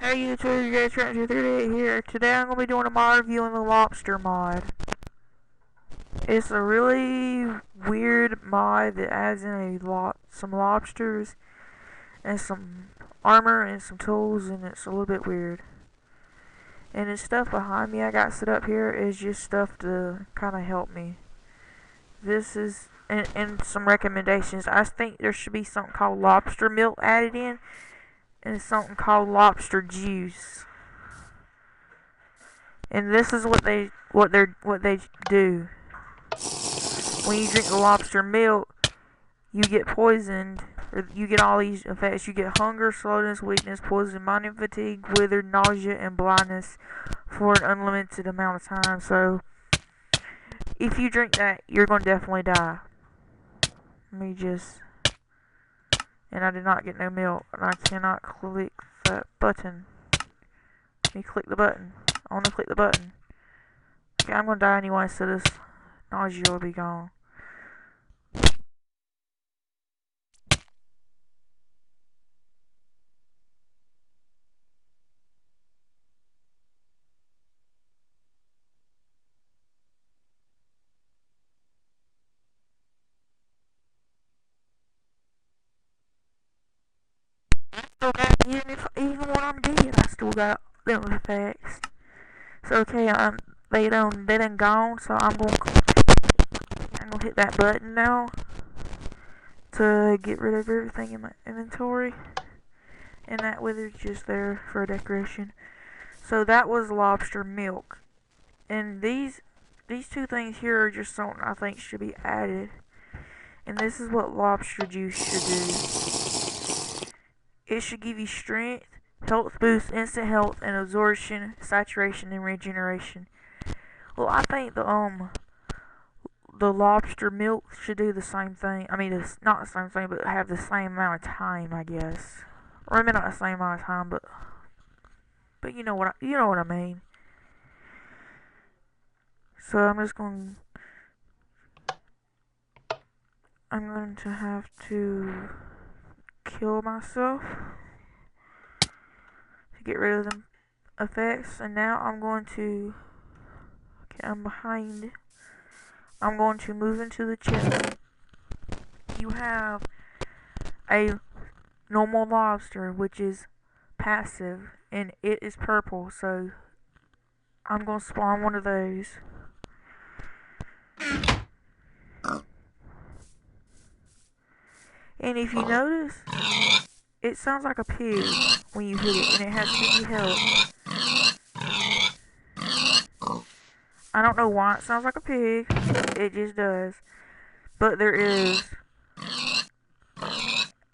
Hey YouTube, you guys, Trident here. Today I'm going to be doing a mod review on the Lobster Mod. It's a really weird mod that adds in some lobsters and some armor and some tools, and it's a little bit weird. And the stuff behind me I got set up here is just stuff to kind of help me. This is, and some recommendations. I think there should be something called lobster milk added in, and something called lobster juice. And this is what they do. When you drink the lobster milk, you get poisoned, or you get all these effects. You get hunger, slowness, weakness, poison, mind and fatigue, withered, nausea, and blindness for an unlimited amount of time. So, if you drink that, you're going to definitely die. And I did not get no milk, and I cannot click that button. Let me click the button. I want to click the button. Okay, I'm going to die anyway, so this nausea will be gone. Okay, even when I'm dead, I still got them effects. So okay, they done gone. So I'm gonna hit that button now to get rid of everything in my inventory, and that wither's just there for decoration. So that was lobster milk, and these two things here are just something I think should be added. And this is what lobster juice should do. It should give you strength, health boost, instant health, and absorption, saturation, and regeneration. Well, I think the lobster milk should do the same thing. I mean, it's not the same thing, but have the same amount of time, I guess. Or maybe not the same amount of time, but you know what I mean. So I'm going to have to kill myself to get rid of the effects. And now I'm going to, okay, I'm behind. I'm going to move into the chest. You have a normal lobster, which is passive, and it is purple, so I'm going to spawn one of those. And if you notice, it sounds like a pig when you hit it, and it has 50 health. I don't know why it sounds like a pig, it just does. But there is,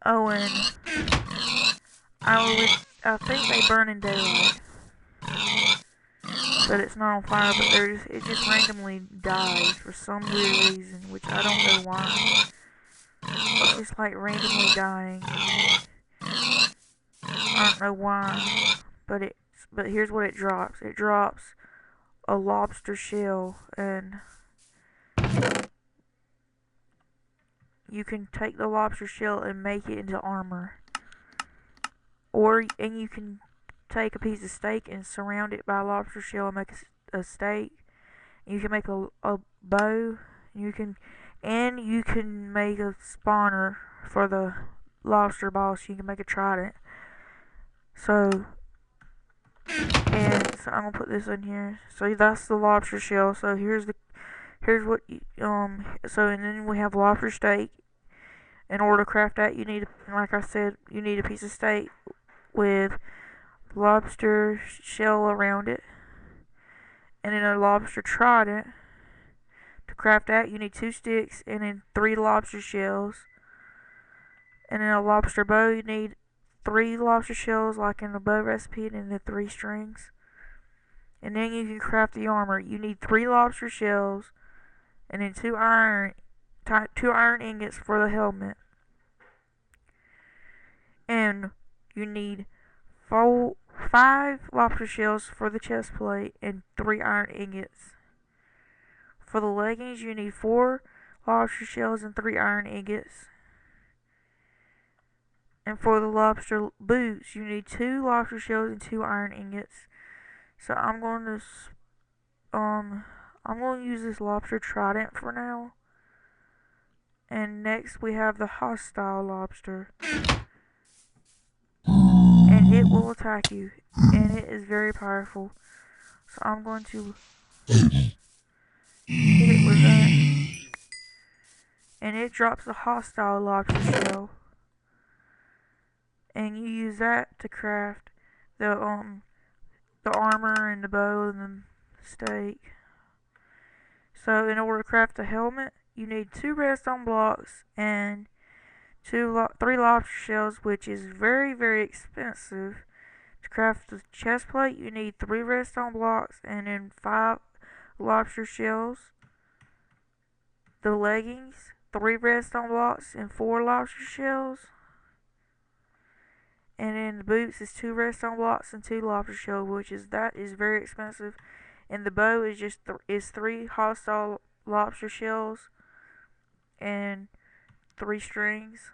oh, and I think they burn in daylight, but it's not on fire, but it just randomly dies for some weird reason, which I don't know why. It's just like randomly dying. I don't know why, but here's what it drops. It drops a lobster shell, and you can take the lobster shell and make it into armor. And you can take a piece of steak and surround it by a lobster shell and make a steak. You can make a bow. You can make a spawner for the Lobster Boss. You can make a trident. So I'm gonna put this in here. So that's the lobster shell. So here's what and then we have lobster steak. In order to craft that, you need, like I said, you need a piece of steak with lobster shell around it, and then a lobster trident. To craft that, you need 2 sticks and then 3 lobster shells. And then a lobster bow, you need 3 lobster shells, like in the bow recipe, and then the 3 strings. And then you can craft the armor. You need 3 lobster shells, and then 2 iron ingots for the helmet. And you need 5 lobster shells for the chest plate and 3 iron ingots. For the leggings, you need 4 lobster shells and 3 iron ingots. And for the lobster boots, you need 2 lobster shells and 2 iron ingots. So I'm going to use this lobster trident for now. And next we have the hostile lobster. And it will attack you. And it is very powerful. So I'm going to hit it with that. And it drops the hostile lobster shell. And you use that to craft the armor and the bow and the stake. So in order to craft the helmet, you need 2 redstone blocks and 3 lobster shells, which is very, very expensive. To craft the chest plate, you need 3 redstone blocks and then 5 lobster shells. The leggings, 3 redstone blocks and 4 lobster shells. And then the boots is 2 redstone blocks and 2 lobster shells, which is very expensive. And the bow is just 3 hostile lobster shells and 3 strings.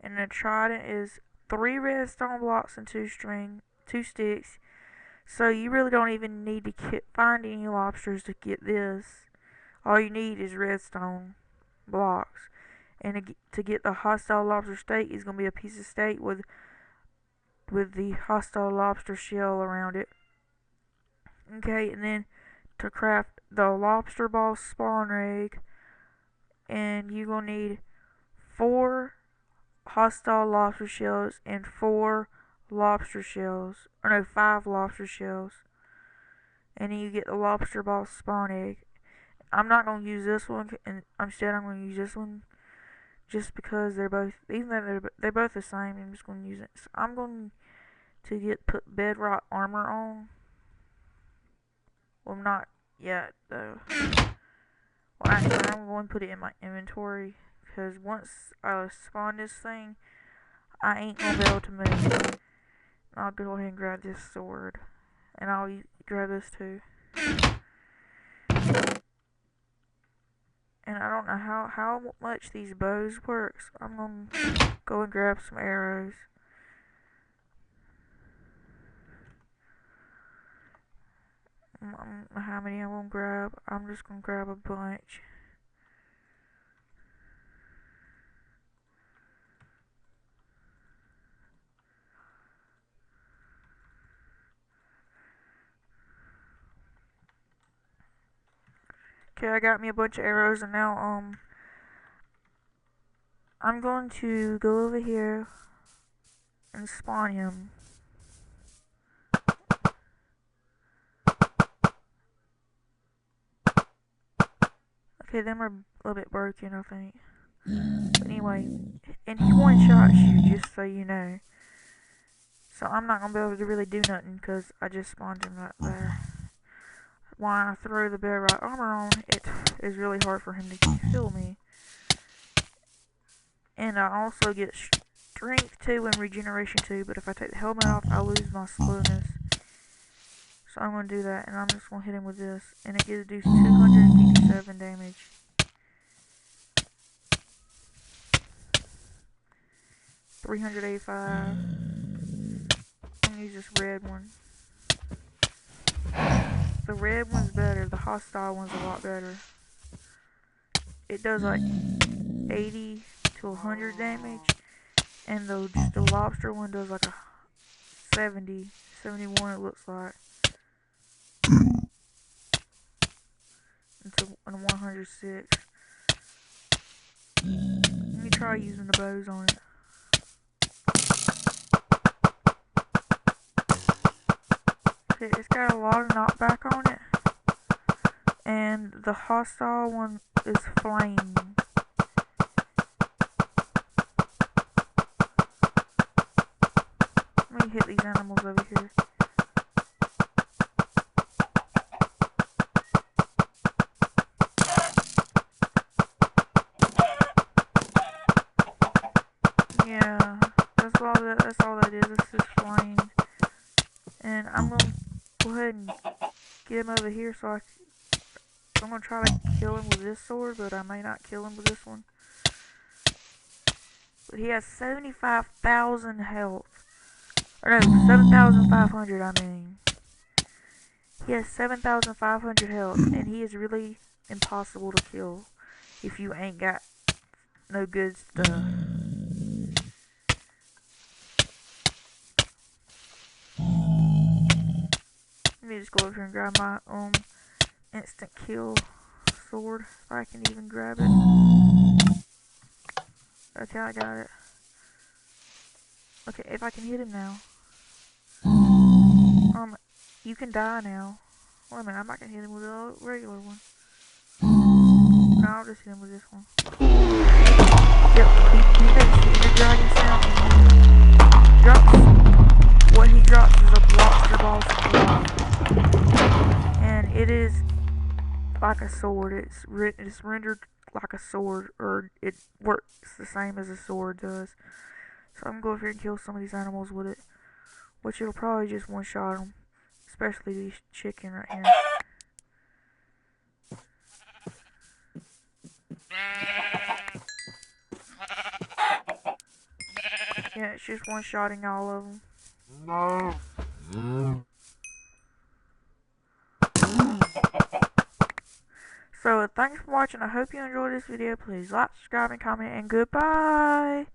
And the trident is 3 redstone blocks and 2 sticks. So you really don't even need to find any lobsters to get this. All you need is redstone blocks. And to get the hostile lobster steak is going to be a piece of steak with the hostile lobster shell around it. Okay, and then to craft the Lobster Boss spawn egg, and you're going to need 4 hostile lobster shells and 4 lobster shells, or no, 5 lobster shells. And then you get the Lobster Boss spawn egg. I'm not going to use this one, and instead I'm going to use this one just because they're both, even though they're both the same, I'm just going to use it. So I'm going to put bedrock armor on. Well, not yet though. Well, actually, I'm going to put it in my inventory because once I spawn this thing, I ain't going to be able to move. I'll go ahead and grab this sword, and I'll grab this too. And I don't know how much these bows works. I'm going to go and grab some arrows. I don't know how many I'm going to grab. I'm just going to grab a bunch. Okay, I got me a bunch of arrows, and now I'm going to go over here and spawn him. Okay, them are a little bit broken, I think. But anyway, and he one-shots you, just so you know. So I'm not going to be able to really do nothing because I just spawned him right there. When I throw the bedrock armor on, it is really hard for him to kill me. And I also get strength 2 and regeneration 2, but if I take the helmet off, I lose my slowness. So I'm going to do that, and I'm just going to hit him with this, and it gives 257 damage. $385. I'm going to use this red one. The red one's better. The hostile one's a lot better. It does like 80 to 100 damage, and the lobster one does like a 70, 71 it looks like. And 106. Let me try using the bows on it. Okay, it's got a lot of knockback on it. And the hostile one is flame. Let me hit these animals over here. Yeah, that's all that is. It's just flame. And I'm gonna go ahead and get him over here so I'm gonna try to kill him with this sword, but I may not kill him with this one. But he has 75,000 health. Or no, 7,500 I mean. He has 7,500 health, and he is really impossible to kill if you ain't got no good stuff. Let me just go over here and grab my instant kill sword if I can even grab it. Okay, I got it. Okay, if I can hit him now. You can die now. Wait a minute, I'm not gonna hit him with a regular one. No, I'll just hit him with this one. Yep, he makes the dragon sound and he drops. What he drops is a Lobster Boss claw. And it is like a sword. It's rendered like a sword, or it works the same as a sword does. So I'm gonna go over here and kill some of these animals with it, which it'll probably just one-shot them, especially these chicken right here. Yeah, it's just one-shotting all of them. No. So, thanks for watching. I hope you enjoyed this video. Please like, subscribe, and comment, and goodbye.